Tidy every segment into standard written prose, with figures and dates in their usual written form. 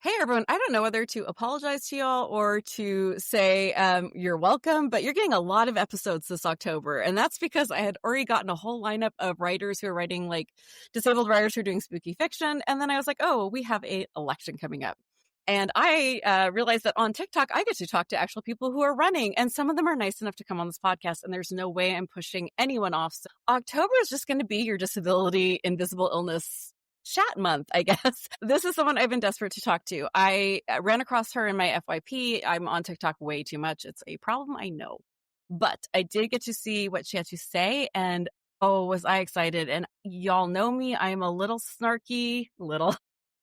Hey everyone, I don't know whether to apologize to y'all or to say you're welcome, but you're getting a lot of episodes this October. And that's because I had already gotten a whole lineup of writers who are writing like disabled writers who are doing spooky fiction. And then I was like, oh, we have a election coming up. And I realized that on TikTok, I get to talk to actual people who are running, and some of them are nice enough to come on this podcast. And there's no way I'm pushing anyone off. So October is just going to be your disability, invisible illness chat month, I guess. This is someone I've been desperate to talk to. I ran across her in my FYP. I'm on TikTok way too much. It's a problem, I know. But I did get to see what she had to say, and oh, was I excited. And y'all know me. I'm a little snarky,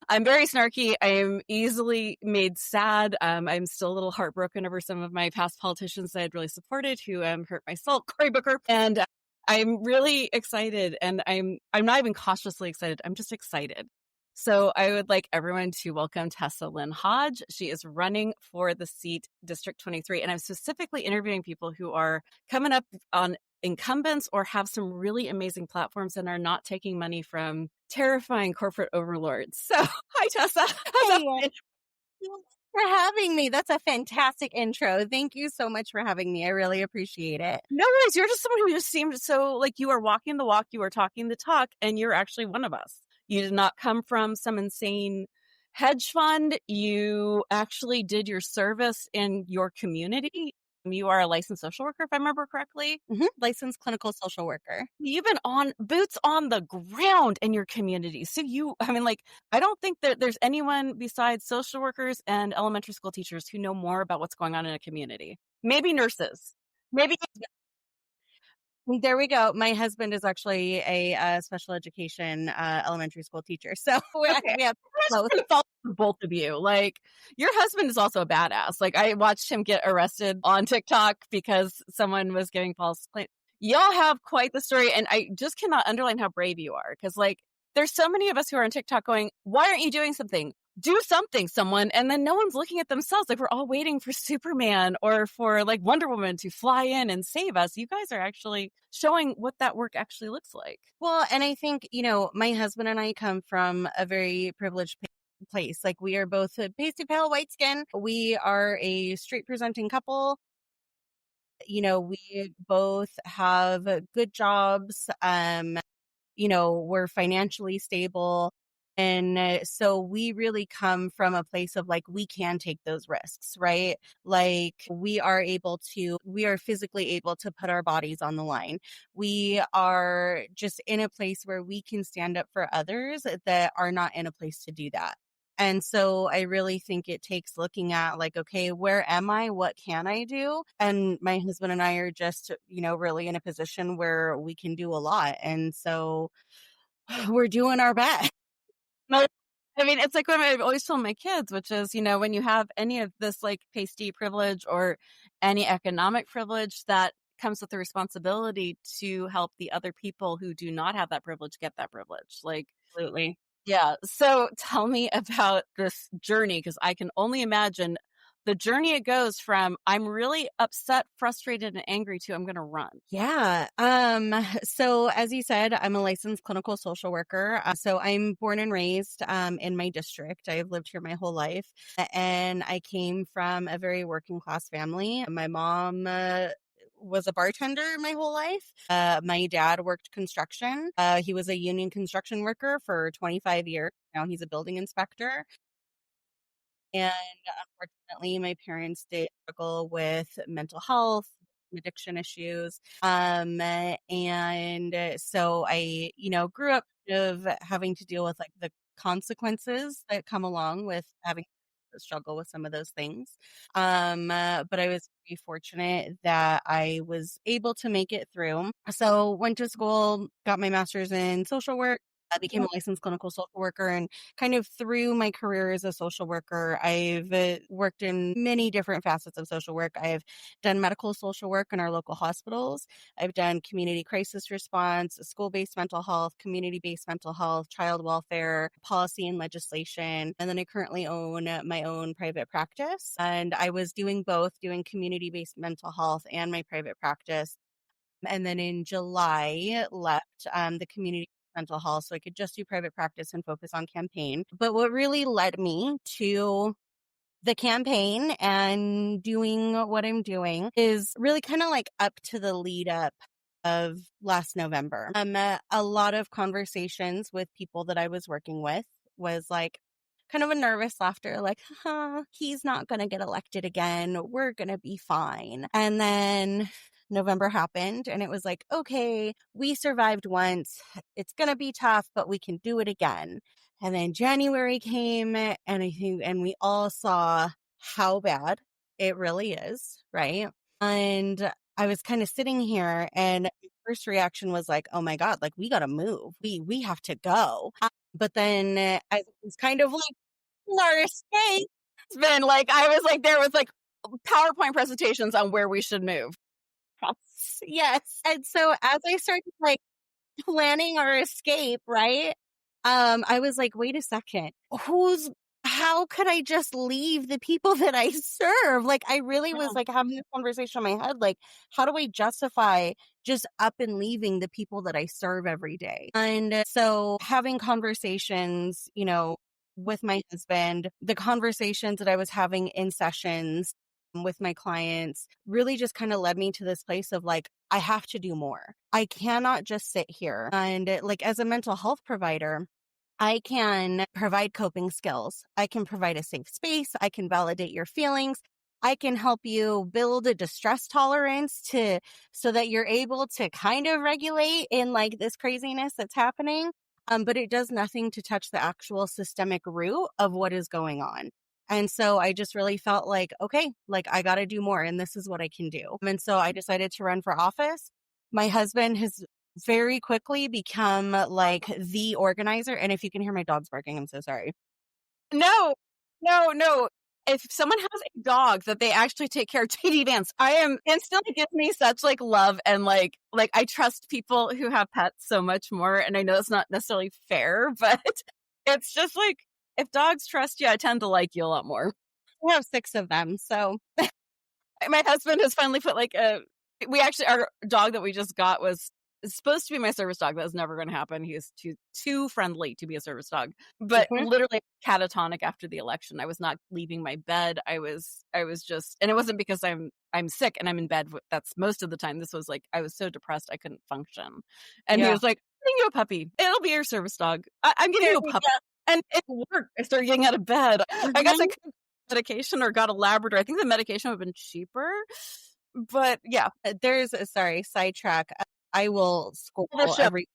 I'm very snarky. I am easily made sad. I'm still a little heartbroken over some of my past politicians that I'd really supported who hurt my soul, Cory Booker. And I'm really excited, and I'm not even cautiously excited. I'm just excited. So I would like everyone to welcome Tessa Lynn Hodge. She is running for the seat District 23, and I'm specifically interviewing people who are coming up on incumbents or have some really amazing platforms and are not taking money from terrifying corporate overlords. So, hi Tessa. Hey, thanks for having me. That's a fantastic intro. Thank you so much for having me. I really appreciate it. No worries. You're just someone who just seemed so like you are walking the walk, you are talking the talk, and you're actually one of us. You did not come from some insane hedge fund. You actually did your service in your community. You are a licensed social worker, if I remember correctly. Licensed clinical social worker. You've been on boots on the ground in your community. So I don't think that there's anyone besides social workers and elementary school teachers who know more about what's going on in a community. Maybe nurses. Maybe. There we go. My husband is actually a special education elementary school teacher. So Okay. we have both. For both of you. Like, your husband is also a badass. Like, I watched him get arrested on TikTok because someone was giving false claims. Y'all have quite the story, and I just cannot underline how brave you are. Because, like, there's so many of us who are on TikTok going, why aren't you doing something? Do something, someone. And then no one's looking at themselves. Like, we're all waiting for Superman or for, like, Wonder Woman to fly in and save us. You guys are actually showing what that work actually looks like. Well, and I think, my husband and I come from a very privileged place. Like, we are both pasty pale white skin. We are a straight presenting couple. We both have good jobs. We're financially stable. And so we really come from a place of like, we can take those risks, right? Like we are physically able to put our bodies on the line. We are just in a place where we can stand up for others that are not in a place to do that. And so I really think it takes looking at like, okay, where am I? What can I do? And my husband and I are just, really in a position where we can do a lot. And so we're doing our best. No, I mean, it's like what I've always told my kids, which is, when you have any of this like pasty privilege or any economic privilege, that comes with the responsibility to help the other people who do not have that privilege get that privilege. Like, Absolutely. yeah. So tell me about this journey, because I can only imagine the journey it goes from I'm really upset, frustrated, and angry to I'm going to run. Yeah. So as you said, I'm a licensed clinical social worker. So I'm born and raised in my district. I've lived here my whole life, and I came from a very working class family. My mom was a bartender my whole life. My dad worked construction. He was a union construction worker for 25 years. Now he's a building inspector. And unfortunately, my parents did struggle with mental health, addiction issues. And so I, grew up of having to deal with like the consequences that come along with having to struggle with some of those things. But I was very fortunate that I was able to make it through. So went to school, got my master's in social work. I became a licensed clinical social worker, and kind of through my career as a social worker, I've worked in many different facets of social work. I've done medical social work in our local hospitals. I've done community crisis response, school-based mental health, community-based mental health, child welfare, policy and legislation. And then I currently own my own private practice. And I was doing both, doing community-based mental health and my private practice. And then in July, left the community mental health so I could just do private practice and focus on campaign. But what really led me to the campaign and doing what I'm doing is really kind of like up to the lead up of last November. A lot of conversations with people that I was working with was like kind of a nervous laughter, like, he's not going to get elected again. We're going to be fine. And then November happened and it was like, okay, we survived once. It's going to be tough, but we can do it again. And then January came and we all saw how bad it really is, right? And I was kind of sitting here and my first reaction was like, oh my God, like we got to move. We have to go. But then I was kind of like, our escape. It's been like, I was like, there was like PowerPoint presentations on where we should move. Yes. And so as I started like planning our escape, right? I was like, wait a second, how could I just leave the people that I serve? Like, I really was like having this conversation in my head, like, how do I justify just up and leaving the people that I serve every day? And so having conversations, with my husband, the conversations that I was having in sessions with my clients really just kind of led me to this place of like, I have to do more. I cannot just sit here. And like, as a mental health provider, I can provide coping skills. I can provide a safe space. I can validate your feelings. I can help you build a distress tolerance so that you're able to kind of regulate in like this craziness that's happening. But it does nothing to touch the actual systemic root of what is going on. And so I just really felt like, okay, like I got to do more and this is what I can do. And so I decided to run for office. My husband has very quickly become like the organizer. And if you can hear my dogs barking, I'm so sorry. No. If someone has a dog that they actually take care of, TD Vance, instantly gives me such like love and like I trust people who have pets so much more. And I know it's not necessarily fair, but it's just like, if dogs trust you, I tend to like you a lot more. We have 6 of them. So my husband has finally put like our dog that we just got was supposed to be my service dog. That was never going to happen. He is too friendly to be a service dog. But literally catatonic after the election. I was not leaving my bed. I was just, and it wasn't because I'm sick and I'm in bed. That's most of the time. This was like, I was so depressed I couldn't function. And he was like, I'm getting you a puppy. It'll be your service dog. I'm getting you a puppy. And it worked. I started getting out of bed. I guess I could have medication or got a Labrador. I think the medication would have been cheaper. But yeah. Sidetrack. I will school every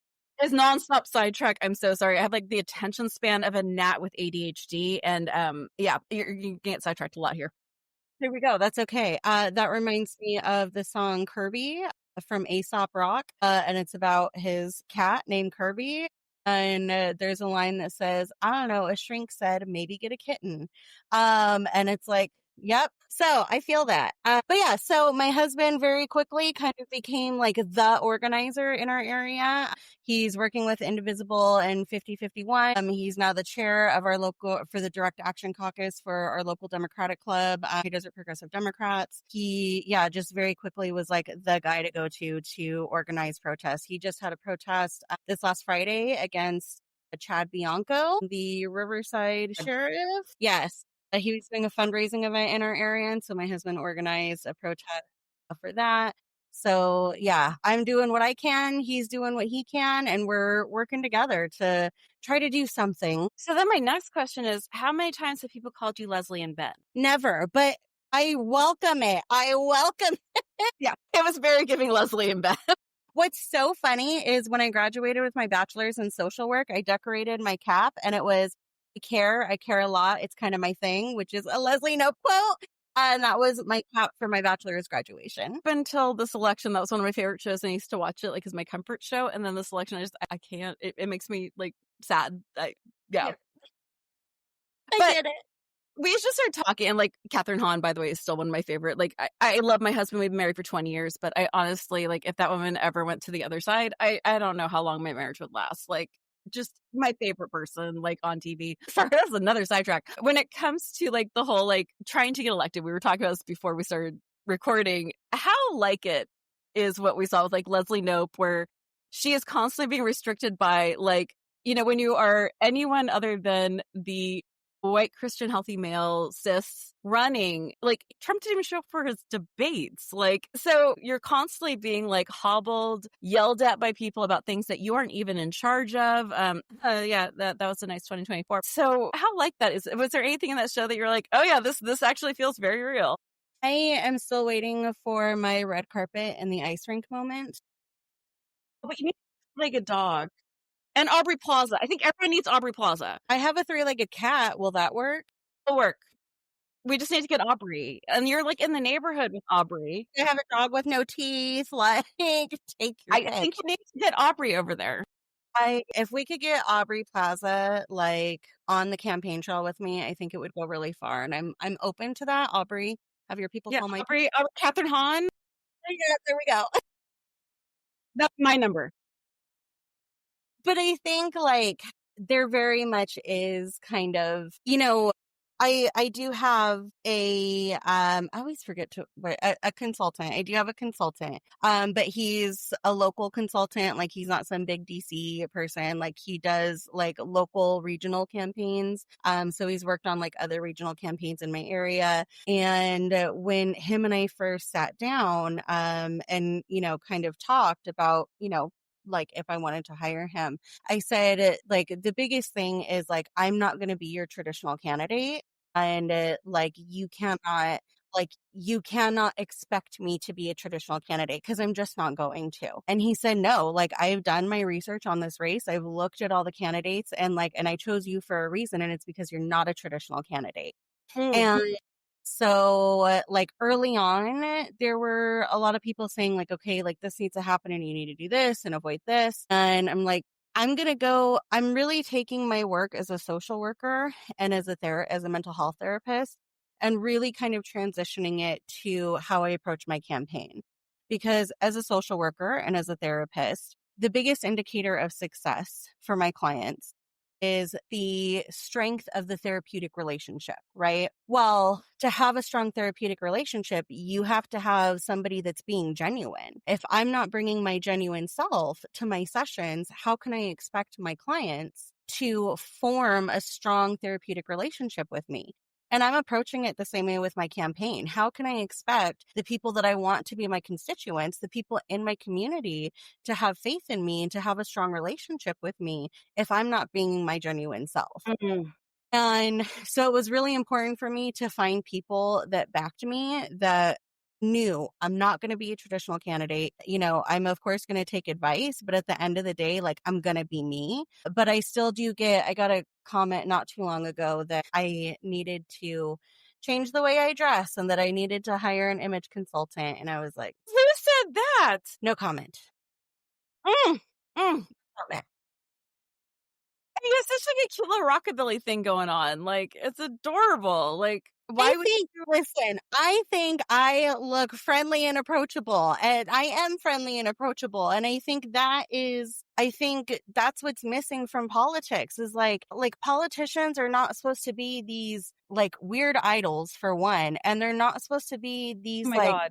is nonstop sidetrack. I'm so sorry. I have like the attention span of a gnat with ADHD, and you get sidetracked a lot here. Here we go. That's okay. That reminds me of the song Kirby from Aesop Rock, and it's about his cat named Kirby. And there's a line that says, I don't know, a shrink said, maybe get a kitten. And it's like, yep. So I feel that. But yeah, so my husband very quickly kind of became like the organizer in our area. He's working with Indivisible and 5051. He's now the chair of our for the Direct Action Caucus for our local Democratic club. He does it Progressive Democrats. He, just very quickly was like the guy to go to organize protests. He just had a protest this last Friday against Chad Bianco, the Riverside sheriff. Yes. He was doing a fundraising event in our area, and so my husband organized a protest for that. So yeah, I'm doing what I can. He's doing what he can, and we're working together to try to do something. So then my next question is, how many times have people called you Leslie in bed? Never, but I welcome it. Yeah, it was very giving Leslie in bed. What's so funny is when I graduated with my bachelor's in social work, I decorated my cap and it was, I care a lot. It's kind of my thing, which is a Leslie Knope quote. And that was my cap for my bachelor's graduation. Up until this election, that was one of my favorite shows. And I used to watch it like as my comfort show. And then this election, I can't, it makes me like sad. Yeah. I get it. We just started talking, and like Catherine Hahn, by the way, is still one of my favorite. Like I love my husband. We've been married for 20 years, but I honestly, like, if that woman ever went to the other side, I don't know how long my marriage would last. Like, just my favorite person, like, on TV. Sorry, that's another sidetrack. When it comes to like the whole like trying to get elected, we were talking about this before we started recording. How like it is what we saw with like Leslie Knope, where she is constantly being restricted by, like, when you are anyone other than the white Christian healthy male cis running, like, Trump didn't even show up for his debates. Like, so you're constantly being like hobbled, yelled at by people about things that you aren't even in charge of. Yeah, that was a nice 2024. So how like that is? Was there anything in that show that you're like, oh yeah, this actually feels very real? I am still waiting for my red carpet and the ice rink moment. But you need like a dog. And Aubrey Plaza. I think everyone needs Aubrey Plaza. I have a three-legged cat. Will that work? It'll work. We just need to get Aubrey. And you're like in the neighborhood with Aubrey. I have a dog with no teeth. Like, take your I pick. think you need to get Aubrey over there. If we could get Aubrey Plaza like on the campaign trail with me, I think it would go really far. And I'm open to that. Aubrey, have your people Yeah, call my Aubrey, Catherine Hahn. Yeah, there we go. That's my number. But I think like there very much is kind of, I do have I always forget to a consultant. I do have a consultant. But he's a local consultant, like he's not some big DC person. Like he does like local regional campaigns. So he's worked on like other regional campaigns in my area. And when him and I first sat down and kind of talked about, like if I wanted to hire him, I said, like, the biggest thing is like, I'm not going to be your traditional candidate. And you cannot expect me to be a traditional candidate because I'm just not going to. And he said, no, like I've done my research on this race. I've looked at all the candidates and I chose you for a reason. And it's because you're not a traditional candidate. And so, like early on, there were a lot of people saying like, okay, like this needs to happen and you need to do this and avoid this. And I'm like, I'm really taking my work as a social worker and as a mental health therapist and really kind of transitioning it to how I approach my campaign. Because as a social worker and as a therapist, the biggest indicator of success for my clients is the strength of the therapeutic relationship, right? Well, to have a strong therapeutic relationship, you have to have somebody that's being genuine. If I'm not bringing my genuine self to my sessions, how can I expect my clients to form a strong therapeutic relationship with me? And I'm approaching it the same way with my campaign. How can I expect the people that I want to be my constituents, the people in my community, to have faith in me and to have a strong relationship with me if I'm not being my genuine self? Mm-hmm. And so it was really important for me to find people that backed me, that knew I'm not going to be a traditional candidate. I'm of course going to take advice, but at the end of the day, like I'm going to be me. But I still I got a comment not too long ago that I needed to change the way I dress and that I needed to hire an image consultant. And I was like, Who said that? no comment. Mm, mm. Comment. It's such like a cute little rockabilly thing going on. Like, it's adorable. Like, Listen, I think I look friendly and approachable, and I am friendly and approachable. And I think that's what's missing from politics is like politicians are not supposed to be these like weird idols for one. And they're not supposed to be these oh my God.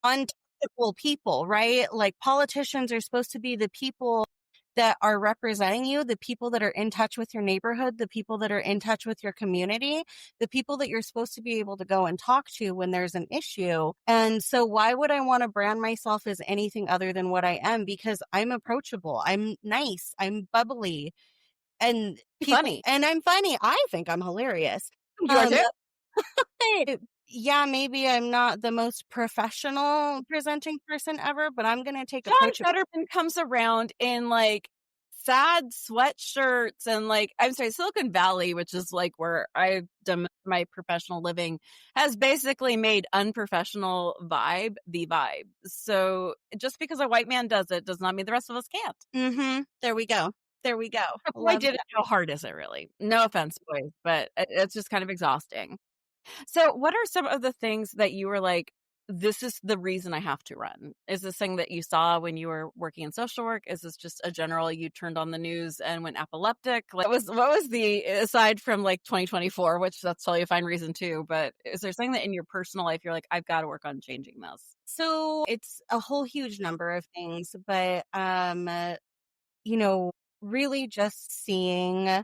untouchable people, right? Like politicians are supposed to be the people that are representing you, the people that are in touch with your neighborhood, the people that are in touch with your community, the people that you're supposed to be able to go and talk to when there's an issue. And so why would I want to brand myself as anything other than what I am? Because I'm approachable. I'm nice. I'm bubbly. And Funny. And I'm funny. I think I'm hilarious. You are too? Yeah, maybe I'm not the most professional presenting person ever, but I'm going to take John approach. Fetterman comes around in like sad sweatshirts and like, I'm sorry, Silicon Valley, which is like where I've done my professional living, has basically made unprofessional vibe the vibe. So just because a white man does it does not mean the rest of us can't. Mm-hmm. There we go. Boy, did it, how hard is it really? No offense, boys, but it's just kind of exhausting. So what are some of the things that you were like, this is the reason I have to run? Is this thing that you saw when you were working in social work? Is this just a general, you turned on the news and went epileptic? Like, what was the, aside from like 2024, which that's totally a fine reason too, but is there something that in your personal life you're like, I've got to work on changing this? So it's a whole huge number of things, but you know, really just seeing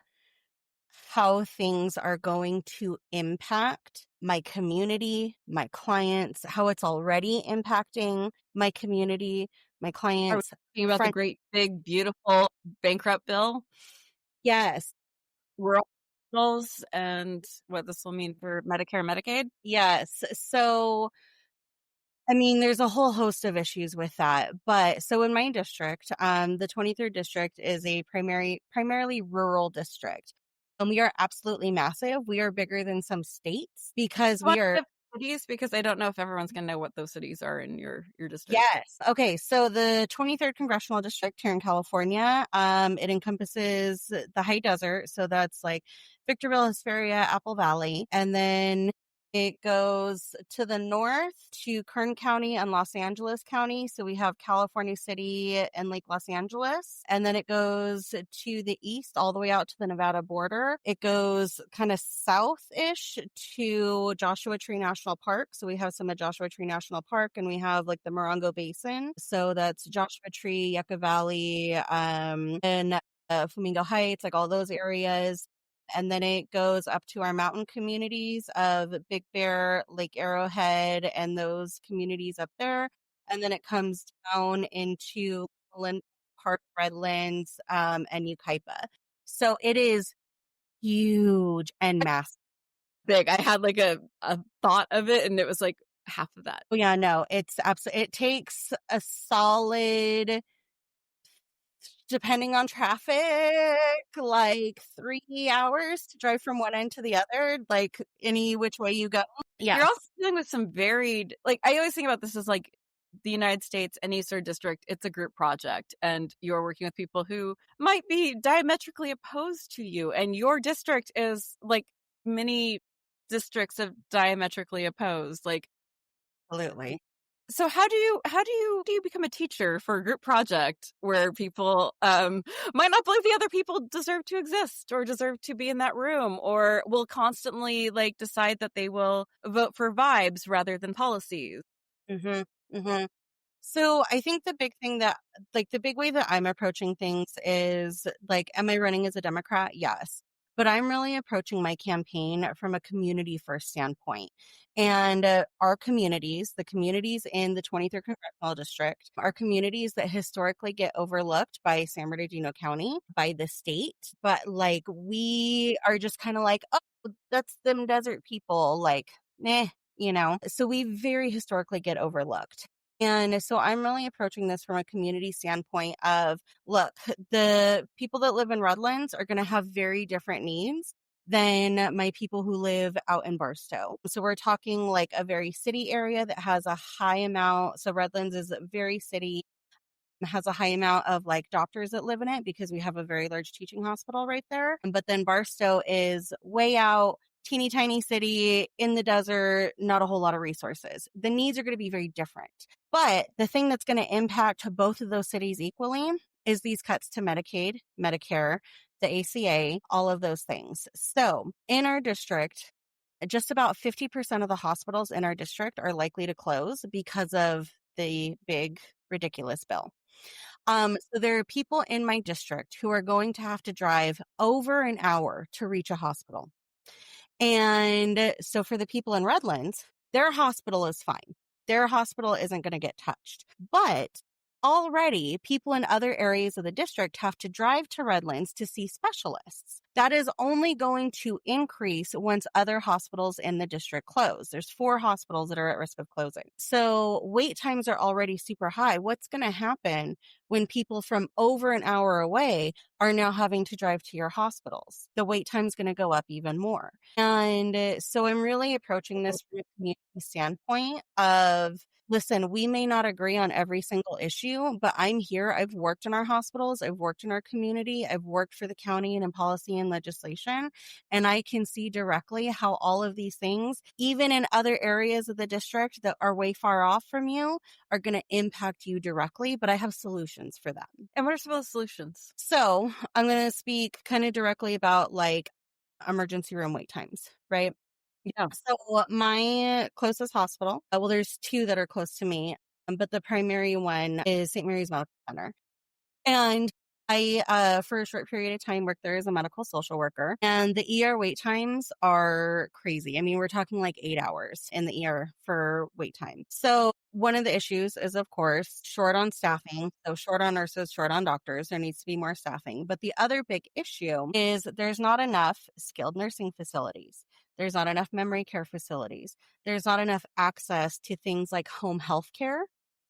how things are going to impact my community, my clients, how it's already impacting my community, my Are we clients, talking about the friends. great, big, beautiful bankrupt bill? Yes, Rural hospitals and what this will mean for Medicare, Medicaid? yes. So, I mean, there's a whole host of issues with that. But so in my district, the 23rd district is a primarily rural district. And we are absolutely massive. We are bigger than some states because What we are. the cities? Because I don't know if everyone's gonna know what those cities are in your district. Yes. Okay. So the 23rd Congressional District here in California, it encompasses the high desert. So that's like Victorville, Hesperia, Apple Valley. And then it goes to the north to Kern County and Los Angeles County. So we have California City and Lake Los Angeles. And then it goes to the east all the way out to the Nevada border. It goes kind of south-ish to Joshua Tree National Park. So we have some at Joshua Tree National Park, and we have like the Morongo Basin. So that's Joshua Tree, Yucca Valley, and Flamingo Heights, like all those areas. And then it goes up to our mountain communities of Big Bear, Lake Arrowhead, and those communities up there. And then it comes down into Park, Redlands, and Yucaipa. So it is huge and massive. Big. I had like a thought of it and it was like half of that. Oh, yeah, no, it's absolutely, it takes a solid, depending on traffic, like 3 hours to drive from one end to the other, like any which way you go. You're Yes. also dealing with some varied, like, I always think about this as like the United States, any sort of district, it's a group project, and you're working with people who might be diametrically opposed to you, and your district is like many districts of diametrically opposed. Like, Absolutely. so how do you become a teacher for a group project where people might not believe the other people deserve to exist or deserve to be in that room, or will constantly like decide that they will vote for vibes rather than policies? Hmm. Hmm. So I think the big thing that, like, the big way that I'm approaching things is like, am I running as a Democrat? Yes. But I'm really approaching my campaign from a community first standpoint. And our communities, the communities in the 23rd Congressional District, are communities that historically get overlooked by San Bernardino County, by the state. But like, we are just kind of like, oh, that's them desert people. Like, so we very historically get overlooked. And so I'm really approaching this from a community standpoint of, look, the people that live in Redlands are going to have very different needs than my people who live out in Barstow. So we're talking like a very city area that has a high amount. So Redlands is very city, has a high amount of like doctors that live in it because we have a very large teaching hospital right there. But then Barstow is way out, teeny tiny city in the desert, not a whole lot of resources. The needs are going to be very different. But the thing that's going to impact both of those cities equally is these cuts to Medicaid, Medicare, the ACA, all of those things. So in our district, just about 50% of the hospitals in our district are likely to close because of the big, ridiculous bill. So there are people in my district who are going to have to drive over an hour to reach a hospital. And so for the people in Redlands, their hospital is fine. Their hospital isn't going to get touched. But already people in other areas of the district have to drive to Redlands to see specialists. That is only going to increase once other hospitals in the district close. There's 4 hospitals that are at risk of closing. So wait times are already super high. What's going to happen when people from over an hour away are now having to drive to your hospitals? The wait time's going to go up even more. And so I'm really approaching this from a community standpoint of, listen, we may not agree on every single issue, but I'm here. I've worked in our hospitals. I've worked in our community. I've worked for the county and in policy in legislation, and I can see directly how all of these things, even in other areas of the district that are way far off from you, are going to impact you directly, but I have solutions for them. And what are some of the solutions? So I'm going to speak kind of directly about like emergency room wait times, right? Yeah. So my closest hospital, well, there's two that are close to me, but the primary one is St. Mary's Medical Center. And I, for a short period of time, worked there as a medical social worker. And the ER wait times are crazy. I mean, we're talking like 8 hours in the ER for wait time. So one of the issues is, of course, short on staffing. So short on nurses, short on doctors. There needs to be more staffing. But the other big issue is there's not enough skilled nursing facilities. There's not enough memory care facilities. There's not enough access to things like home health care.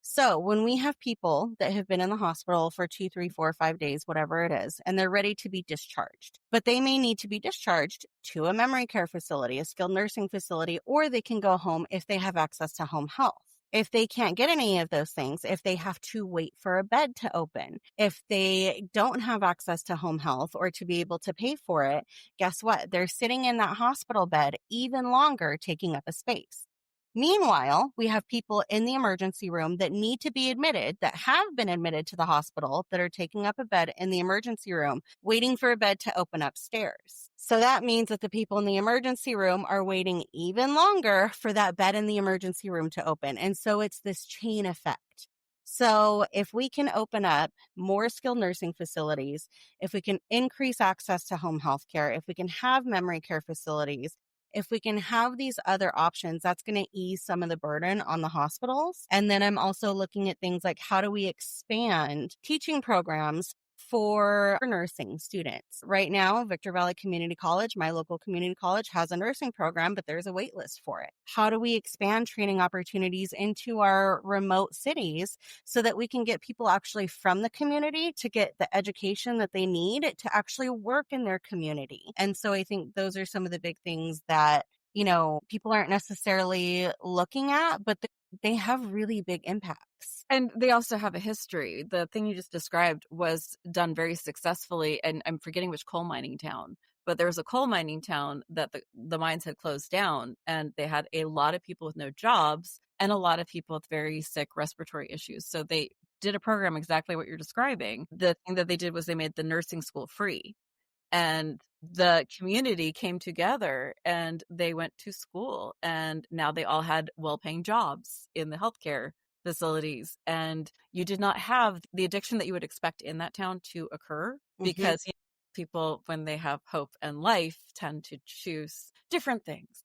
So when we have people that have been in the hospital for 2, 3, 4, 5 days, whatever it is, and they're ready to be discharged, but they may need to be discharged to a memory care facility, a skilled nursing facility, or they can go home if they have access to home health. If they can't get any of those things, if they have to wait for a bed to open, if they don't have access to home health or to be able to pay for it, guess what? They're sitting in that hospital bed even longer, taking up a space. Meanwhile, we have people in the emergency room that need to be admitted, that have been admitted to the hospital, that are taking up a bed in the emergency room, waiting for a bed to open upstairs. So that means that the people in the emergency room are waiting even longer for that bed in the emergency room to open. And so it's this chain effect. So if we can open up more skilled nursing facilities, if we can increase access to home health care, if we can have memory care facilities, if we can have these other options, that's going to ease some of the burden on the hospitals. And then I'm also looking at things like how do we expand teaching programs for nursing students. Right now, Victor Valley Community College, my local community college, has a nursing program, but there's a wait list for it. How do we expand training opportunities into our remote cities so that we can get people actually from the community to get the education that they need to actually work in their community? And so I think those are some of the big things that, people aren't necessarily looking at, but they have really big impacts. And they also have a history. The thing you just described was done very successfully, and I'm forgetting which coal mining town, but there was a coal mining town that the mines had closed down, and they had a lot of people with no jobs and a lot of people with very sick respiratory issues. So they did a program exactly what you're describing. The thing that they did was they made the nursing school free. And the community came together and they went to school, and now they all had well-paying jobs in the healthcare facilities. And you did not have the addiction that you would expect in that town to occur because people, when they have hope and life, tend to choose different things.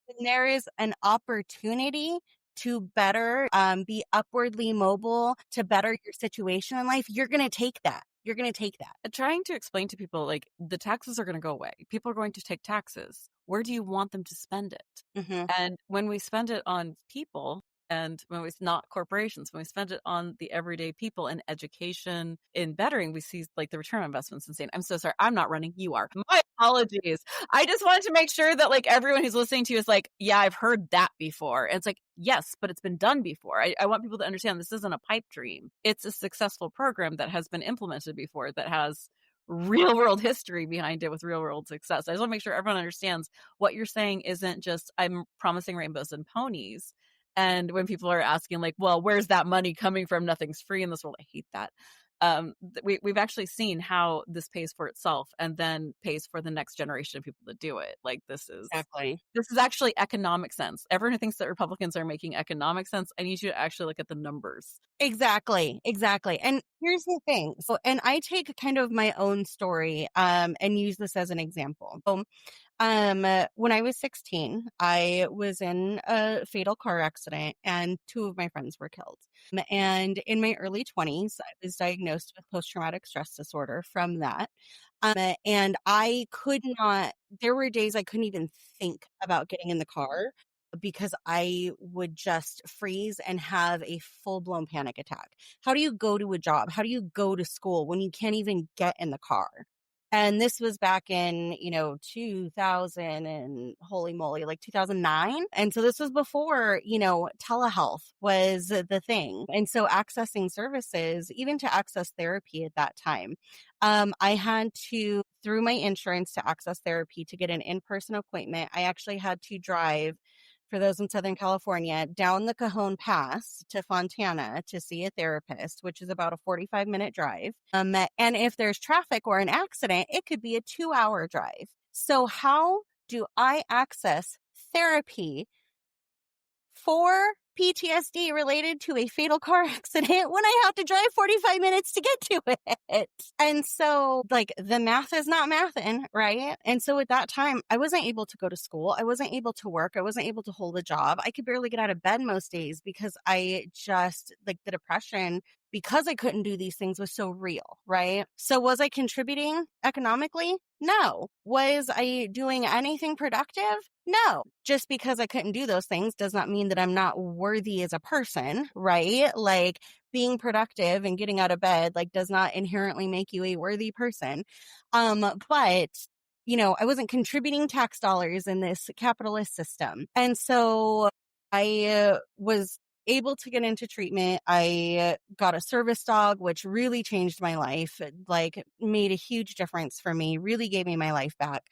And there is an opportunity to better be upwardly mobile, to better your situation in life. You're going to take that. You're going to take that. Trying to explain to people, like, the taxes are going to go away. People are going to take taxes. Where do you want them to spend it? And when we spend it on people, and when it's not corporations, when we spend it on the everyday people in education, in bettering, we see like the return on investment's insane. I'm so sorry. I'm not running. You are. My apologies. I just wanted to make sure that like everyone who's listening to you is like, yeah, I've heard that before. And it's like, yes, but it's been done before. I want people to understand this isn't a pipe dream. It's a successful program that has been implemented before, that has real world history behind it with real world success. I just want to make sure everyone understands what you're saying isn't just I'm promising rainbows and ponies. And when people are asking like, well, where's that money coming from? Nothing's free in this world. I hate that. We've actually seen how this pays for itself and then pays for the next generation of people to do it. Like this is actually economic sense. Everyone who thinks that Republicans are making economic sense, I need you to actually look at the numbers. Exactly. And here's the thing. So, and I take kind of my own story and use this as an example. When I was 16, I was in a fatal car accident and 2 of my friends were killed. And in my early 20s, I was diagnosed with post-traumatic stress disorder from that. And I could not, there were days I couldn't even think about getting in the car because I would just freeze and have a full-blown panic attack. How do you go to a job? How do you go to school when you can't even get in the car? And this was back in, 2000 and holy moly, like 2009. And so this was before, telehealth was the thing. And so accessing services, even to access therapy at that time, I had to, through my insurance to access therapy to get an in-person appointment, I actually had to drive, for those in Southern California, down the Cajon Pass to Fontana to see a therapist, which is about a 45-minute drive. And if there's traffic or an accident, it could be a 2-hour drive. So how do I access therapy for PTSD related to a fatal car accident when I have to drive 45 minutes to get to it? And so, like, the math is not mathing, right? And so at that time, I wasn't able to go to school. I wasn't able to work. I wasn't able to hold a job. I could barely get out of bed most days because I just, like, the depression, because I couldn't do these things, was so real, right? So was I contributing economically? No. Was I doing anything productive? No. Just because I couldn't do those things does not mean that I'm not worthy as a person, right? Like, being productive and getting out of bed, like, does not inherently make you a worthy person. But I wasn't contributing tax dollars in this capitalist system. And so I was able to get into treatment. I got a service dog, which really changed my life, like, made a huge difference for me, really gave me my life back.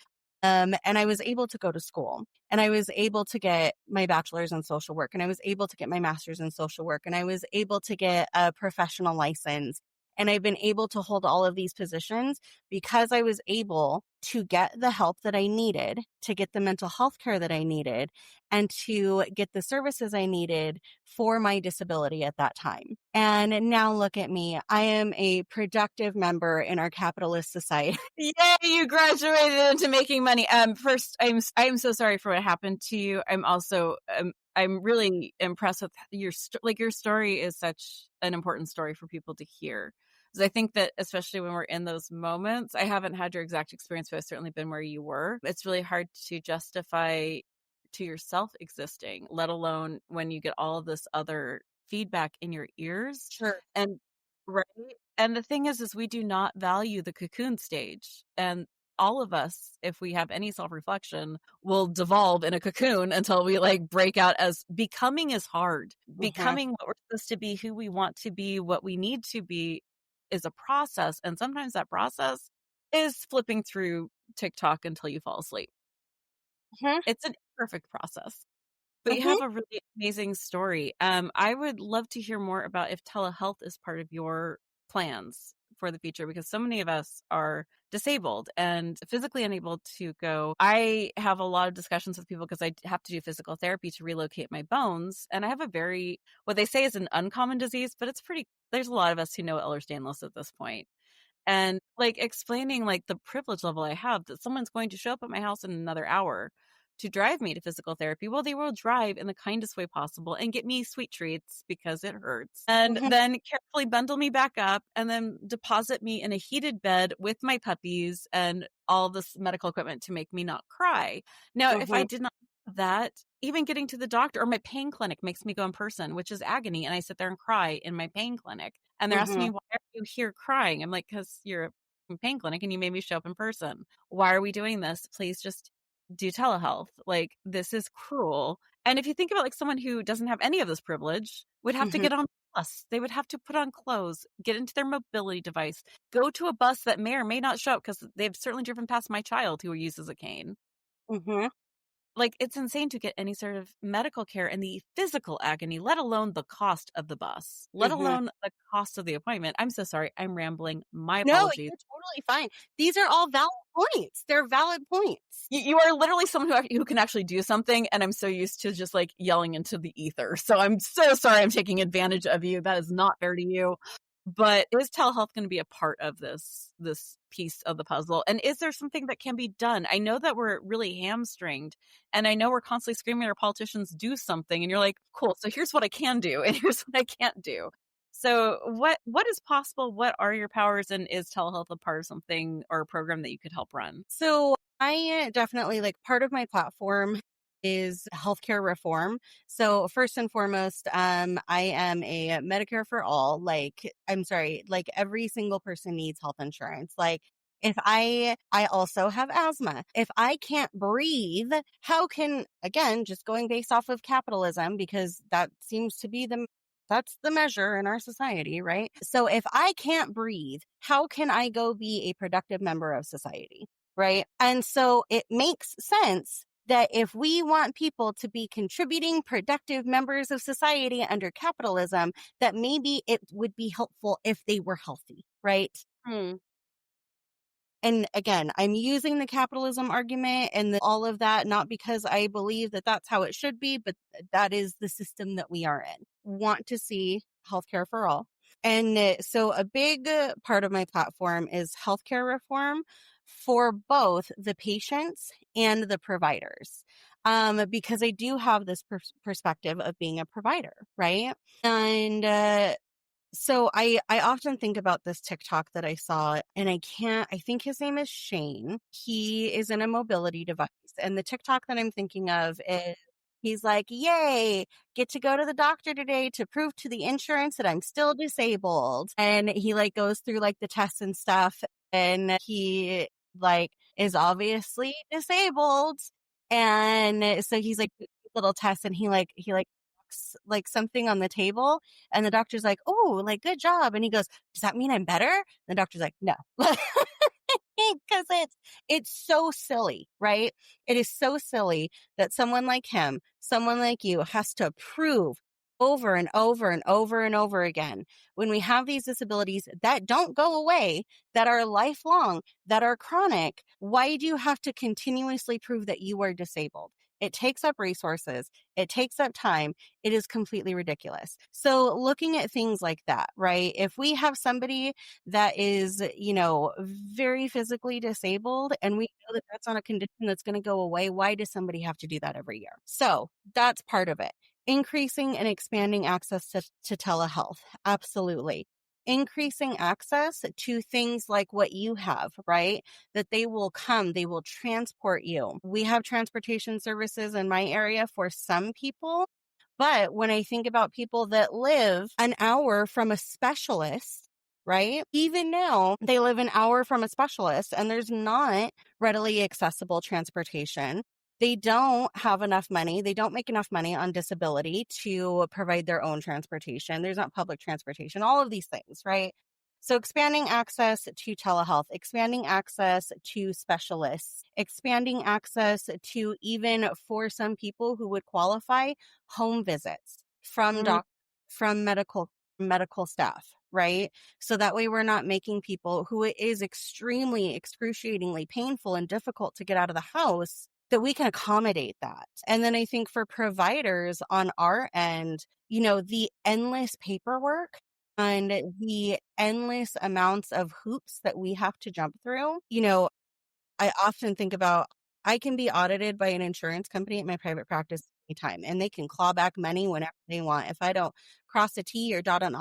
And I was able to go to school, and I was able to get my bachelor's in social work, and I was able to get my master's in social work, and I was able to get a professional license. And I've been able to hold all of these positions because I was able to get the help that I needed, to get the mental health care that I needed, and to get the services I needed for my disability at that time. And now look at me. I am a productive member in our capitalist society. Yay, you graduated into making money. First, I'm so sorry for what happened to you. I'm also I'm really impressed with your story is such an important story for people to hear. Because I think that especially when we're in those moments, I haven't had your exact experience, but I've certainly been where you were. It's really hard to justify to yourself existing, let alone when you get all of this other feedback in your ears. Sure. And right. And the thing is we do not value the cocoon stage. And all of us, if we have any self-reflection, will devolve in a cocoon until we like break out. As becoming is hard. Becoming what we're supposed to be, who we want to be, what we need to be is a process. And sometimes that process is flipping through TikTok until you fall asleep. Mhm. It's an imperfect process. But you Mhm. have a really amazing story. I would love to hear more about if telehealth is part of your plans for the future, because so many of us are disabled and physically unable to go. I have a lot of discussions with people because I have to do physical therapy to relocate my bones. And I have what they say is an uncommon disease, but there's a lot of us who know Ehlers-Danlos at this point. And like explaining like the privilege level I have that someone's going to show up at my house in another hour to drive me to physical therapy. Well, they will drive in the kindest way possible and get me sweet treats because it hurts. And Mhm. then carefully bundle me back up and then deposit me in a heated bed with my puppies and all this medical equipment to make me not cry. Now, if I Mhm. did not have that, even getting to the doctor or my pain clinic makes me go in person, which is agony. And I sit there and cry in my pain clinic. And they're asking me, Mhm. why are you here crying? I'm like, because you're a pain clinic and you made me show up in person. Why are we doing this? Please just do telehealth. Like, this is cruel. And if you think about like someone who doesn't have any of this privilege would have to Mhm. get on a bus. They would have to put on clothes, get into their mobility device, go to a bus that may or may not show up because they've certainly driven past my child who uses a cane. Mhm. Like, it's insane to get any sort of medical care and the physical agony, let alone the cost of the bus, let Mhm. alone the cost of the appointment. I'm so sorry. I'm rambling. My No, apologies. you're totally fine. These are all valid points. They're valid points. You are literally someone who can actually do something, and I'm so used to just like yelling into the ether. So I'm so sorry I'm taking advantage of you. That is not fair to you. But is telehealth going to be a part of this piece of the puzzle? And is there something that can be done? I know that we're really hamstringed, and I know we're constantly screaming at our politicians do something, and you're like, cool, so here's what I can do, and here's what I can't do. So what is possible? What are your powers? And is telehealth a part of something or a program that you could help run? So I definitely, like, part of my platform is healthcare reform. So first and foremost, I am a Medicare for all. Like, I'm sorry, like, every single person needs health insurance. Like, If I also have asthma. If I can't breathe, how can, again, just going based off of capitalism, because that seems to be that's the measure in our society, right? So if I can't breathe, how can I go be a productive member of society? Right. And so it makes sense that if we want people to be contributing, productive members of society under capitalism, that maybe it would be helpful if they were healthy, right? Hmm. And again, I'm using the capitalism argument and all of that, not because I believe that that's how it should be, but that is the system that we are in. Want to see healthcare for all. And so a big part of my platform is healthcare reform for both the patients and the providers. Because I do have this perspective of being a provider, right? And so I often think about this TikTok that I saw, and I think his name is Shane. He is in a mobility device, and the TikTok that I'm thinking of is he's like, "Yay, get to go to the doctor today to prove to the insurance that I'm still disabled." And he like goes through like the tests and stuff, and he like is obviously disabled. And so he's like little tests, and he like like something on the table, and the doctor's like, "Oh, like good job." And he goes, "Does that mean I'm better?" And the doctor's like, "No." Because it's so silly, right? It is so silly that someone like him, someone like you, has to prove over and over and over and over again when we have these disabilities that don't go away, that are lifelong, that are chronic. Why do you have to continuously prove that you are disabled? It takes up resources. It takes up time. It is completely ridiculous. So looking at things like that, right? If we have somebody that is, very physically disabled, and we know that that's not a condition that's going to go away, why does somebody have to do that every year? So that's part of it. Increasing and expanding access to telehealth. Absolutely. Increasing access to things like what you have, right? That they will come, they will transport you. We have transportation services in my area for some people. But when I think about people that live an hour from a specialist, right? Even now, they live an hour from a specialist, and there's not readily accessible transportation. They don't have enough money. They don't make enough money on disability to provide their own transportation. There's not public transportation, all of these things, right? So expanding access to telehealth, expanding access to specialists, expanding access to, even for some people who would qualify, home visits from Mm. from medical staff, right? So that way we're not making people who it is extremely excruciatingly painful and difficult to get out of the house, that we can accommodate that. And then I think for providers on our end, the endless paperwork and the endless amounts of hoops that we have to jump through, I often think about, I can be audited by an insurance company at my private practice anytime, and they can claw back money whenever they want. If I don't cross a T or dot an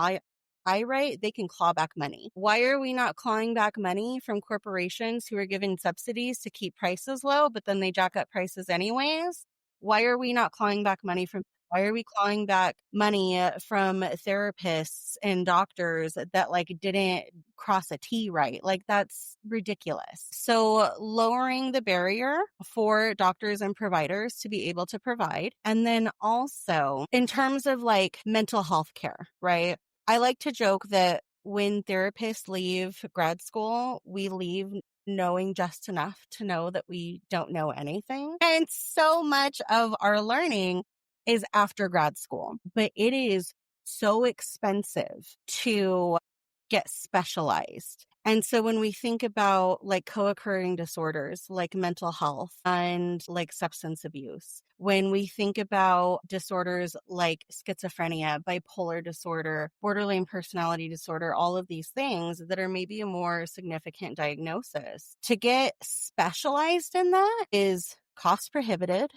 I right, they can claw back money. Why are we not clawing back money from corporations who are given subsidies to keep prices low, but then they jack up prices anyways? Why are we not clawing back money from why are we clawing back money from therapists and doctors that like didn't cross a T right? Like that's ridiculous. So lowering the barrier for doctors and providers to be able to provide. And then also in terms of like mental health care, right? I like to joke that when therapists leave grad school, we leave knowing just enough to know that we don't know anything. And so much of our learning is after grad school, but it is so expensive to get specialized. And so when we think about like co-occurring disorders like mental health and like substance abuse, when we think about disorders like schizophrenia, bipolar disorder, borderline personality disorder, all of these things that are maybe a more significant diagnosis, to get specialized in that is cost prohibitive.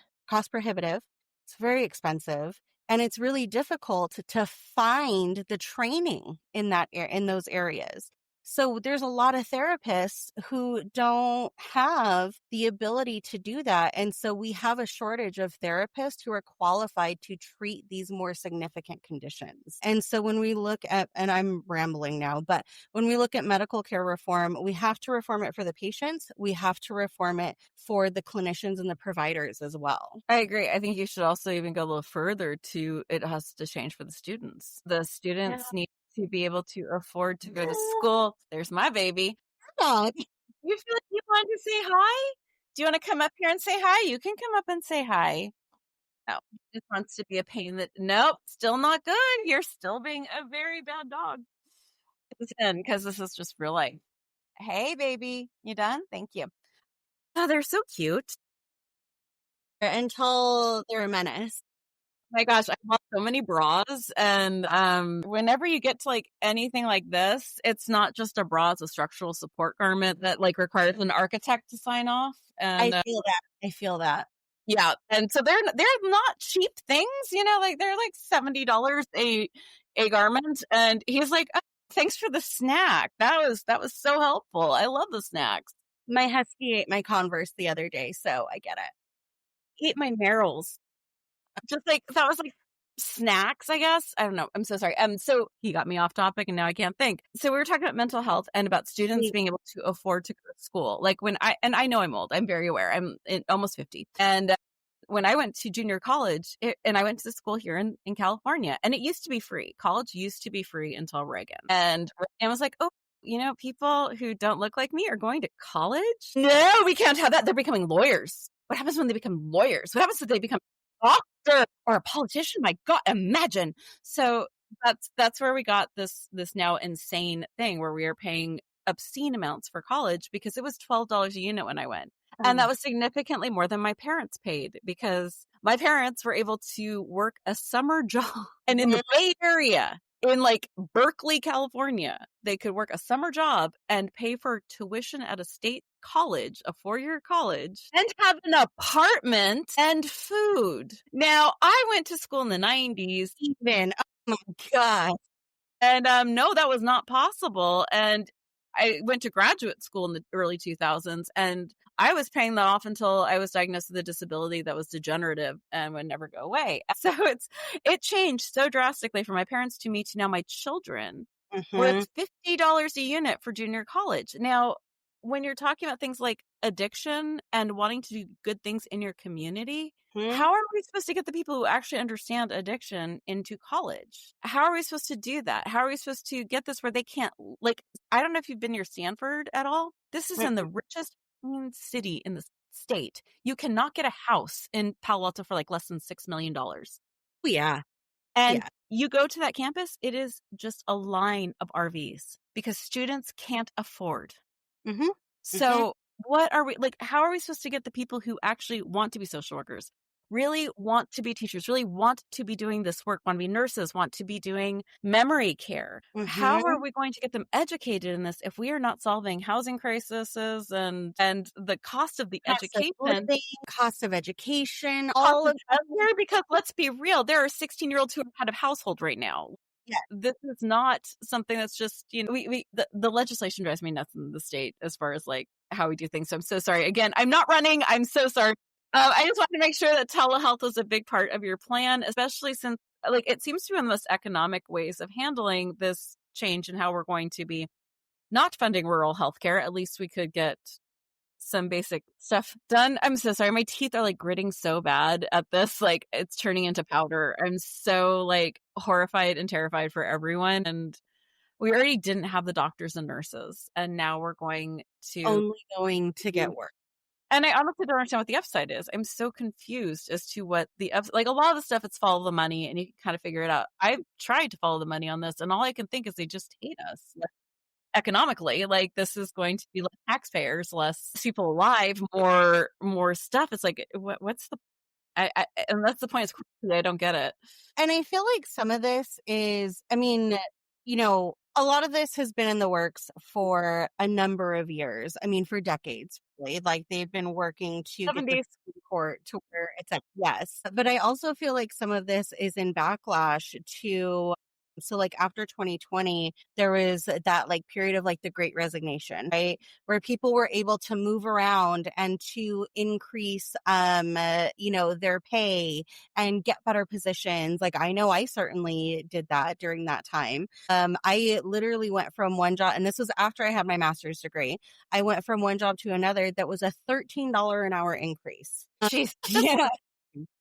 It's very expensive. And it's really difficult to find the training in in those areas. So there's a lot of therapists who don't have the ability to do that. And so we have a shortage of therapists who are qualified to treat these more significant conditions. And so when we look at, and I'm rambling now, but when we look at medical care reform, we have to reform it for the patients. We have to reform it for the clinicians and the providers as well. I agree. I think you should also even go a little further to it has to change for the students. The students need to be able to afford to go to school. There's my baby. God. You feel like you want to say hi? Do you want to come up here and say hi? You can come up and say hi. No, he just wants to be a pain that, nope, still not good. You're still being a very bad dog. Because this is just real life. Hey, baby, you done? Thank you. Oh, they're so cute. Until they're a menace. My gosh, I bought so many bras, and whenever you get to like anything like this, it's not just a bra; it's a structural support garment that like requires an architect to sign off. And I feel that. I feel that. yeah, and so they're not cheap things, you know, like they're like $70 a garment. And he's like, oh, "Thanks for the snack. That was so helpful. I love the snacks." My husky ate my Converse the other day, so I get it. He ate my Merrells. Just like that was like snacks, I guess. I don't know. I'm so sorry. So he got me off topic and now I can't think. So we were talking about mental health and about students being able to afford to go to school. Like I know I'm old. I'm very aware. I'm almost 50. And when I went to junior college, and I went to the school here in California, and it used to be free. College used to be free until Reagan. And I was like, oh, you know, people who don't look like me are going to college? No, we can't have that. They're becoming lawyers. What happens when they become lawyers? What happens if they become a doctor or a politician? My God, imagine. So that's where we got this now insane thing where we are paying obscene amounts for college because it was $12 a unit when I went. And that was significantly more than my parents paid because my parents were able to work a summer job. And in the Bay Area, in like Berkeley, California, they could work a summer job and pay for tuition at a state college, a 4-year college, and have an apartment and food. Now, I went to school in the 90s. Even, oh my God. And no, that was not possible. And I went to graduate school in the early 2000s, and I was paying that off until I was diagnosed with a disability that was degenerative and would never go away. So it changed so drastically from my parents to me to now my children, where it's $50 a unit for junior college. Now, when you're talking about things like addiction and wanting to do good things in your community, how are we supposed to get the people who actually understand addiction into college? How are we supposed to do that? How are we supposed to get this where they can't, like, I don't know if you've been near Stanford at all. This is in the richest city in the state. You cannot get a house in Palo Alto for like less than $6 million. Yeah. And you go to that campus, it is just a line of RVs because students can't afford. So what are we like? How are we supposed to get the people who actually want to be social workers, really want to be teachers, really want to be doing this work, want to be nurses, want to be doing memory care? How are we going to get them educated in this if we are not solving housing crises and the cost of the education, cost of education, all of that? Because let's be real, there are 16-year-olds who are out of household right now. Yeah. This is not something that's just, you know, the legislation drives me nuts in the state as far as like how we do things. So I'm so sorry. Again, I'm not running. I'm so sorry. I just want to make sure that telehealth is a big part of your plan, especially since like it seems to be one of the most economic ways of handling this change and how we're going to be not funding rural healthcare. At least we could get some basic stuff done. I'm so sorry. My teeth are like gritting so bad at this. Like it's turning into powder. I'm so like horrified and terrified for everyone. And we already didn't have the doctors and nurses. And now we're going to only going to get worse. And I honestly don't understand what the upside is. I'm so confused as to what the like a lot of the stuff, it's follow the money and you can kind of figure it out. I've tried to follow the money on this and all I can think is they just hate us. Like, economically, like this is going to be less taxpayers, less people alive, more stuff. It's like what's the and that's the point. It's crazy. I don't get it. And I feel like some of this is, I mean, you know, a lot of this has been in the works for a number of years. I mean, for decades, really. Like they've been working to get the Supreme Court to where it's like, yes. But I also feel like some of this is in backlash to So like after 2020, there was that like period of like the great resignation, right? Where people were able to move around and to increase, their pay and get better positions. Like I know I certainly did that during that time. I literally went from one job, and this was after I had my master's degree. I went from one job to another that was a $13 an hour increase. Jeez, that's Yeah.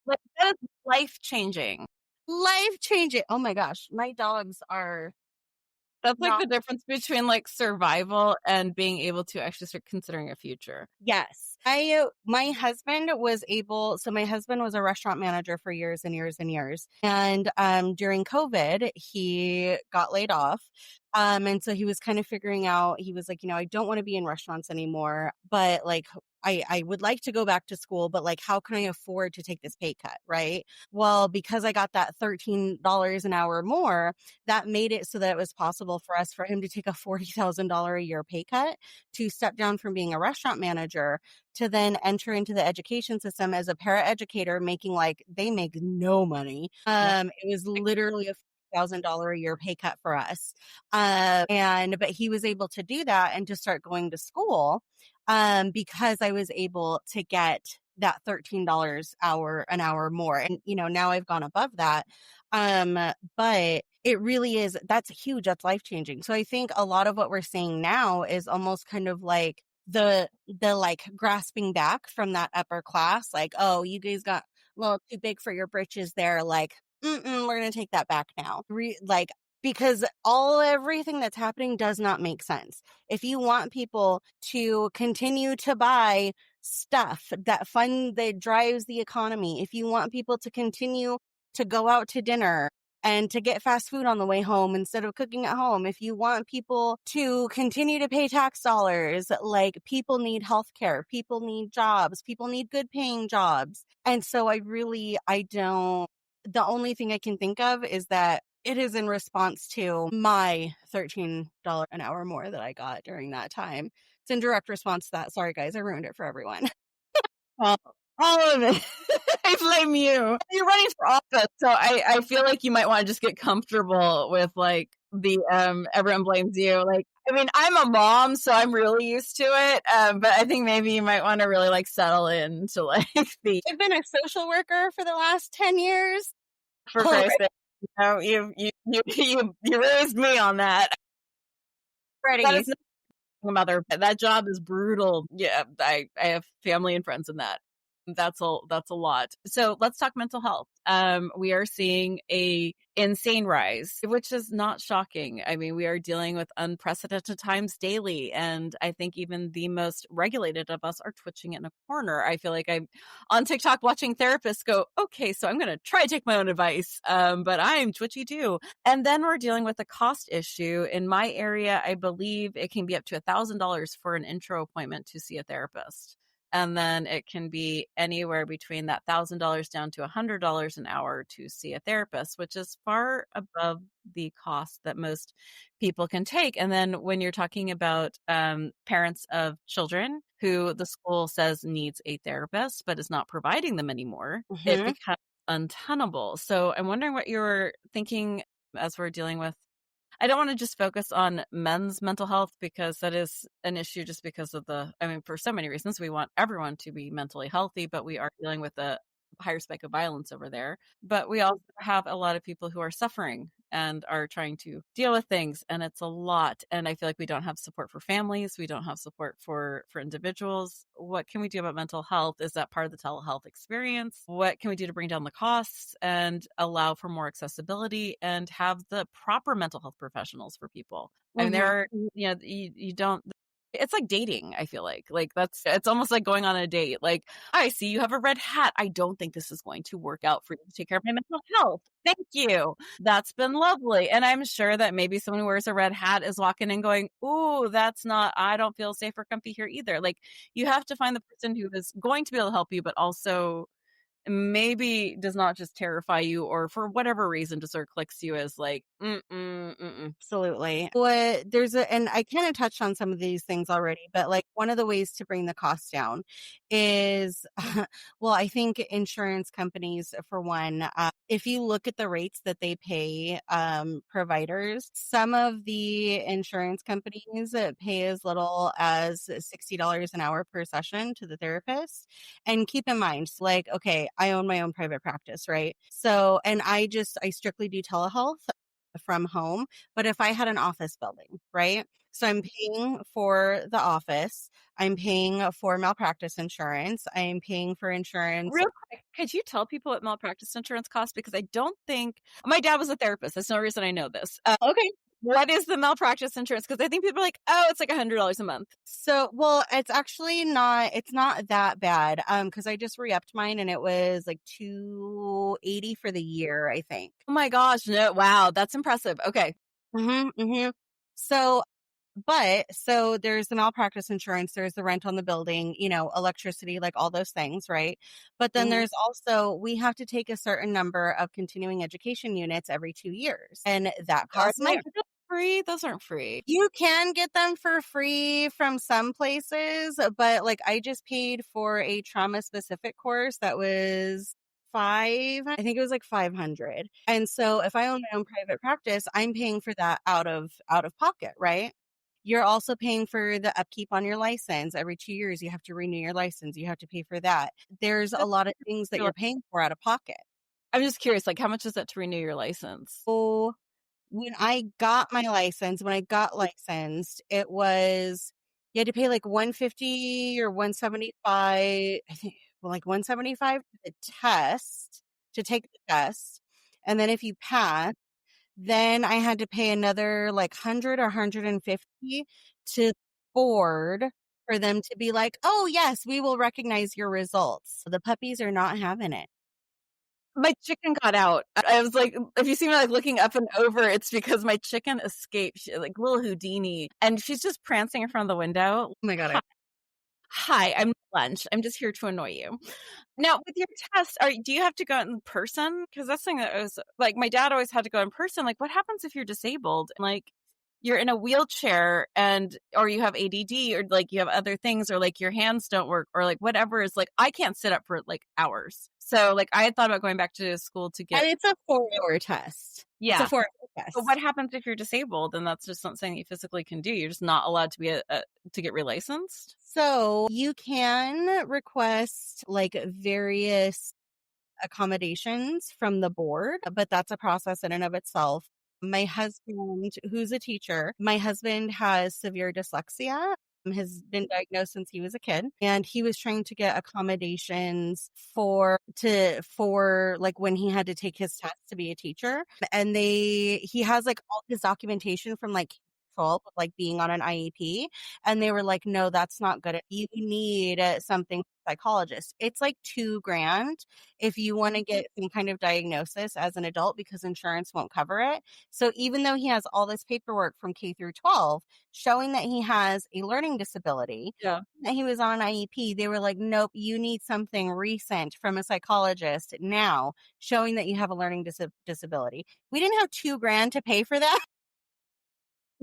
like that is life changing. Life changing. Oh my gosh. My dogs are That's like not. the difference between like survival and being able to actually start considering a future. Yes. My husband was able, so my husband was a restaurant manager for years and years and years. And during COVID, he got laid off. And so he was kind of figuring out, he was like, I don't want to be in restaurants anymore, but like I would like to go back to school, but like how can I afford to take this pay cut? Right. Well, because I got that $13 an hour more, that made it so that it was possible for him to take a $40,000 a year pay cut to step down from being a restaurant manager to then enter into the education system as a paraeducator, making like they make no money. It was literally a $1,000 a year pay cut for us. But he was able to do that and to start going to school because I was able to get that $13 an hour more. And, now I've gone above that. But it really is, that's huge. That's life changing. So I think a lot of what we're seeing now is almost kind of like the like grasping back from that upper class, like, oh, you guys got a little too big for your britches there. Like, we're going to take that back now. Because everything that's happening does not make sense. If you want people to continue to buy stuff that drives the economy, if you want people to continue to go out to dinner and to get fast food on the way home instead of cooking at home, if you want people to continue to pay tax dollars, like people need healthcare, people need jobs, people need good paying jobs. And so the only thing I can think of is that it is in response to my $13 an hour more that I got during that time. It's in direct response to that. Sorry, guys, I ruined it for everyone. All, all of it. I blame you. You're running for office, so I feel like you might want to just get comfortable with like the everyone blames you. Like, I mean, I'm a mom, so I'm really used to it. But I think maybe you might want to really like settle into like the I've been a social worker for the last 10 years. for Christ's sake. You raised me on that. That Already. is mother. That job is brutal. Yeah, I have family and friends in that. That's a lot. So let's talk mental health. We are seeing a insane rise, which is not shocking. I mean, we are dealing with unprecedented times daily, and I think even the most regulated of us are twitching in a corner. I feel like I'm on TikTok watching therapists go, okay, so I'm going to try to take my own advice, but I'm twitchy too. And then we're dealing with a cost issue. In my area, I believe it can be up to $1,000 for an intro appointment to see a therapist. And then it can be anywhere between that $1,000 down to $100 an hour to see a therapist, which is far above the cost that most people can take. And then when you're talking about parents of children who the school says needs a therapist, but is not providing them anymore, it becomes untenable. So I'm wondering what you're thinking as we're dealing with. I don't want to just focus on men's mental health because that is an issue just because of for so many reasons. We want everyone to be mentally healthy, but we are dealing with a higher spike of violence over there. But we also have a lot of people who are suffering and are trying to deal with things, and it's a lot. And I feel like we don't have support for families. We don't have support for individuals. What can we do about mental health? Is that part of the telehealth experience? What can we do to bring down the costs and allow for more accessibility and have the proper mental health professionals for people? I mean, there are, you don't, it's like dating. I feel like it's almost like going on a date. Like, I see you have a red hat. I don't think this is going to work out for you to take care of my mental health. Thank you. That's been lovely. And I'm sure that maybe someone who wears a red hat is walking in going, ooh, I don't feel safe or comfy here either. Like, you have to find the person who is going to be able to help you, but also maybe does not just terrify you or for whatever reason just sort of clicks you as like, mm-mm. Absolutely. What there's a and I kind of touched on some of these things already, but like one of the ways to bring the cost down is, well, I think insurance companies, for one, if you look at the rates that they pay providers, some of the insurance companies pay as little as $60 an hour per session to the therapist. And keep in mind, like, okay, I own my own private practice, right? So, and I strictly do telehealth from home. But if I had an office building, right? So I'm paying for the office, I'm paying for malpractice insurance, I'm paying for insurance. Real quick, could you tell people what malpractice insurance costs? Because I don't think my dad was a therapist. That's no reason I know this. Okay. What is the malpractice insurance? Because I think people are like, oh, it's like $100 a month. So, well, it's actually not, it's not that bad. Because I just re-upped mine and it was like 280 for the year, I think. Oh my gosh. No. Wow. That's impressive. Okay. So, so there's the malpractice insurance, there's the rent on the building, electricity, like all those things, right? But then Mhm. there's also, we have to take a certain number of continuing education units every 2 years, and that Are costs they money. free? Those aren't free. You can get them for free from some places, but like I just paid for a trauma specific course that was I think it was like 500. And so if I own my own private practice, I'm paying for that out of pocket, right? You're also paying for the upkeep on your license. Every 2 years, you have to renew your license. You have to pay for that. There's a lot of things that you're paying for out of pocket. I'm just curious, like, how much is that to renew your license? So when I got my license, when I got licensed, it was you had to pay like 150 or 175, I think, well, like 175 for the test to take the test. And then if you pass, then I had to pay another like 100 or 150 to board for them to be like, "Oh, yes, we will recognize your results." The puppies are not having it. My chicken got out. I was like, if you see me like looking up and over, it's because my chicken escaped, like little Houdini, and she's just prancing in front of the window. Oh my God. Hi, I'm lunch. I'm just here to annoy you. Now, with your test, do you have to go in person? Because that's something that was like my dad always had to go in person. Like, what happens if you're disabled? Like, you're in a wheelchair and or you have ADD or like you have other things or like your hands don't work or like whatever is like I can't sit up for like hours. So like I had thought about going back to school to get. And it's a 4-hour test. It's Yeah. a 4-hour test. But what happens if you're disabled and that's just not something you physically can do? You're just not allowed to be to get relicensed. So you can request like various accommodations from the board, but that's a process in and of itself. My husband, who's a teacher, my husband has severe dyslexia, has been diagnosed since he was a kid, and he was trying to get accommodations for like when he had to take his test to be a teacher. And he has like all his documentation from like 12 of like being on an IEP, and they were like, no, that's not good. You need something psychologist. It's like $2,000 if you want to get some kind of diagnosis as an adult because insurance won't cover it. So even though he has all this paperwork from K through 12 showing that he has a learning disability, Yeah. that he was on an IEP, they were like, nope, you need something recent from a psychologist now showing that you have a learning disability. We didn't have $2,000 to pay for that.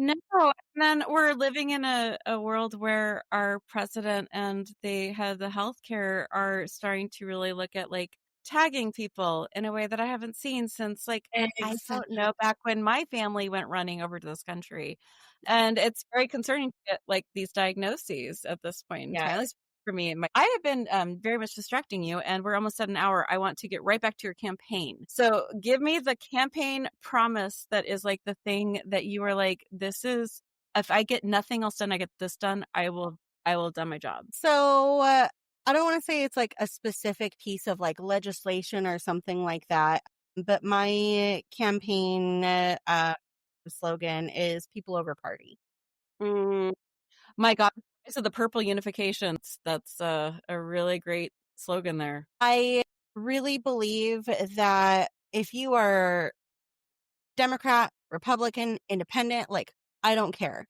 No, and then we're living in a world where our president and the head of the healthcare are starting to really look at like tagging people in a way that I haven't seen since like I don't know back when my family went running over to this country. And it's very concerning to get like these diagnoses at this point in time. At least for me, I have been very much distracting you, and we're almost at an hour. I want to get right back to your campaign. So give me the campaign promise that is like the thing that you are like, this is, if I get nothing else done, I get this done, I will have done my job. So I don't want to say it's like a specific piece of like legislation or something like that, but my campaign slogan is people over party. Mm, my God. So the purple unification, that's a really great slogan there. I really believe that if you are Democrat, Republican, Independent, like I don't care.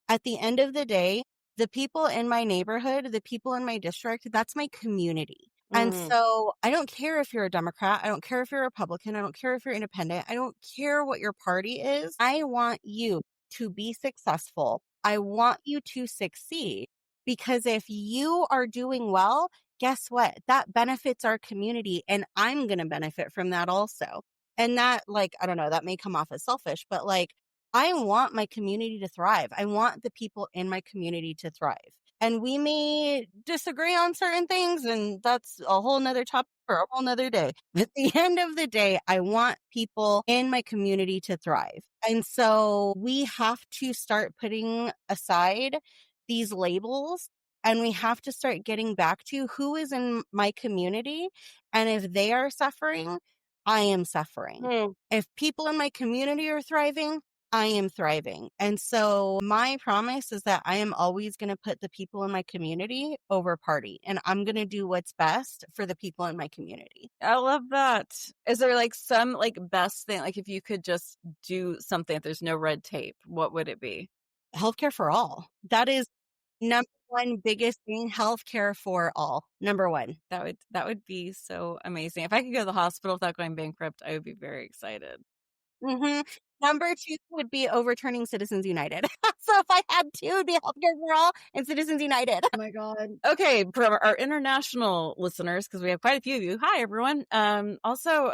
At the end of the day, the people in my neighborhood, the people in my district, that's my community. And Mm. so I don't care if you're a Democrat. I don't care if you're a Republican. I don't care if you're independent. I don't care what your party is. I want you to be successful. I want you to succeed because if you are doing well, guess what? That benefits our community and I'm going to benefit from that also. And that, like, I don't know, that may come off as selfish, but like, I want my community to thrive. I want the people in my community to thrive. And we may disagree on certain things, and that's a whole nother topic for a whole nother day. At the end of the day, I want people in my community to thrive. And so we have to start putting aside these labels and we have to start getting back to who is in my community. And if they are suffering, I am suffering. Mm. If people in my community are thriving, I am thriving. And so my promise is that I am always going to put the people in my community over party and I'm going to do what's best for the people in my community. I love that. Is there like some like best thing, like if you could just do something, if there's no red tape, what would it be? Healthcare for all. That is number one biggest thing, healthcare for all. Number one. That would be so amazing. If I could go to the hospital without going bankrupt, I would be very excited. Mm-hmm. Number two would be overturning Citizens United. So if I had two, it would be healthcare for all and Citizens United. Oh my God. Okay, for our international listeners, because we have quite a few of you. Hi, everyone. Also,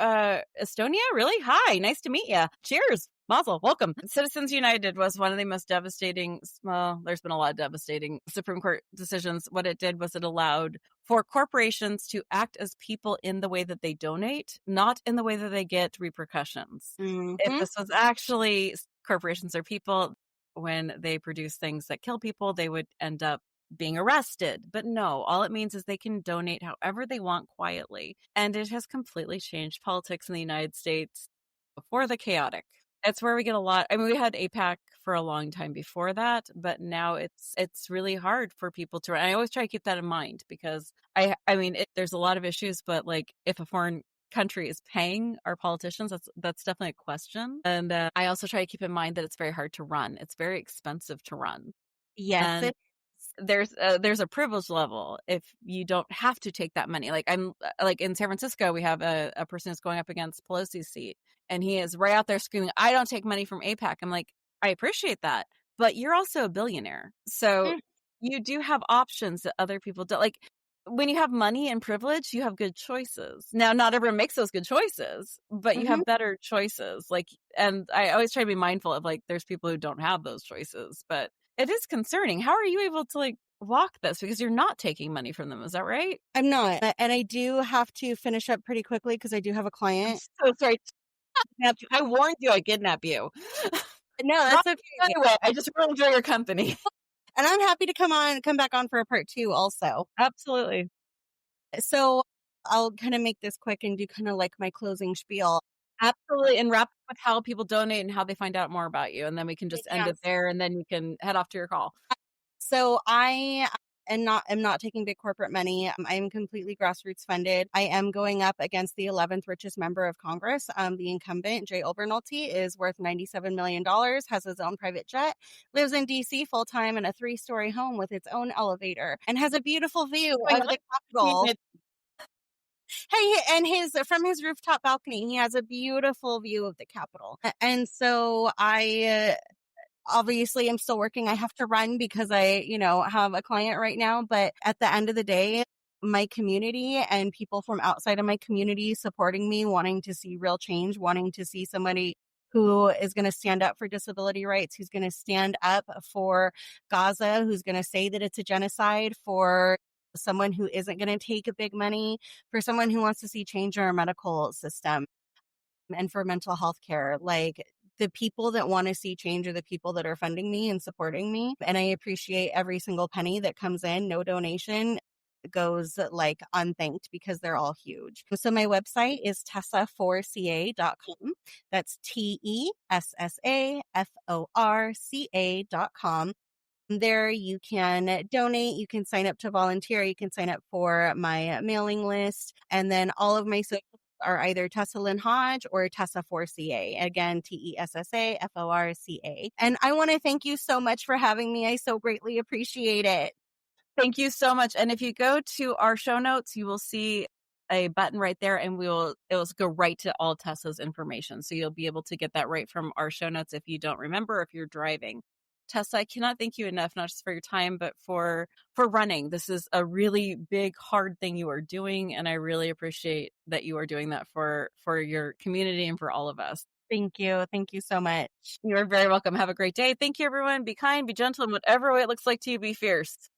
Estonia, really? Hi, nice to meet you. Cheers. Mazel, welcome. Citizens United was one of the most devastating, well, there's been a lot of devastating Supreme Court decisions. What it did was it allowed for corporations to act as people in the way that they donate, not in the way that they get repercussions. Mm-hmm. If this was actually corporations are people, when they produce things that kill people, they would end up being arrested. But no, all it means is they can donate however they want quietly. And it has completely changed politics in the United States before the chaotic. It's where we get a lot. I mean, we had APAC for a long time before that, but now it's really hard for people to. And I always try to keep that in mind because there's a lot of issues, but like if a foreign country is paying our politicians, that's definitely a question. And I also try to keep in mind that it's very hard to run. It's very expensive to run. Yes, And there's a privilege level if you don't have to take that money. Like I'm like in San Francisco, we have a person who's going up against Pelosi's seat, and he is right out there screaming, "I don't take money from APAC." I'm like, I appreciate that, but you're also a billionaire, so you do have options that other people don't. Like when you have money and privilege, you have good choices. Now, not everyone makes those good choices, but you have better choices. Like, and I always try to be mindful of like, there's people who don't have those choices, but it is concerning. How are you able to like walk this? Because you're not taking money from them. Is that right? I'm not. And I do have to finish up pretty quickly because I do have a I'm client. so sorry. I warned you I'd kidnap you. No, Not that's okay. anyway. I just really enjoy your company. And I'm happy to come back on for a part two also. Absolutely. So I'll kind of make this quick and do kind of like my closing spiel. Absolutely. And wrap up with how people donate and how they find out more about you. And then we can just end it Yes. there and then you can head off to your call. So I am not taking big corporate money. I am completely grassroots funded. I am going up against the 11th richest member of Congress. The incumbent, Jay Obernolte, is worth $97 million, has his own private jet, lives in D.C. full-time in a 3-story home with its own elevator, and has a beautiful view of the Capitol. Hey, and from his rooftop balcony, he has a beautiful view of the Capitol. And so I obviously I'm still working. I have to run because I, have a client right now. But at the end of the day, my community and people from outside of my community supporting me, wanting to see real change, wanting to see somebody who is going to stand up for disability rights, who's going to stand up for Gaza, who's going to say that it's a genocide, for someone who isn't going to take a big money, for someone who wants to see change in our medical system and for mental health care. Like, the people that want to see change are the people that are funding me and supporting me. And I appreciate every single penny that comes in. No donation goes like unthanked because they're all huge. So my website is tessa4ca.com. That's TESSAFORCA.com. There you can donate, you can sign up to volunteer, you can sign up for my mailing list, and then all of my social are either Tessa Lynn Hodge or Tessa4ca. Again, TESSAFORCA. And I want to thank you so much for having me. I so greatly appreciate it. Thank you so much. And if you go to our show notes, you will see a button right there, and it'll go right to all Tessa's information. So you'll be able to get that right from our show notes if you don't remember, if you're driving. Tessa, I cannot thank you enough, not just for your time, but for running. This is a really big, hard thing you are doing, and I really appreciate that you are doing that for your community and for all of us. Thank you. Thank you so much. You're very welcome. Have a great day. Thank you, everyone. Be kind, be gentle, in whatever way it looks like to you, be fierce.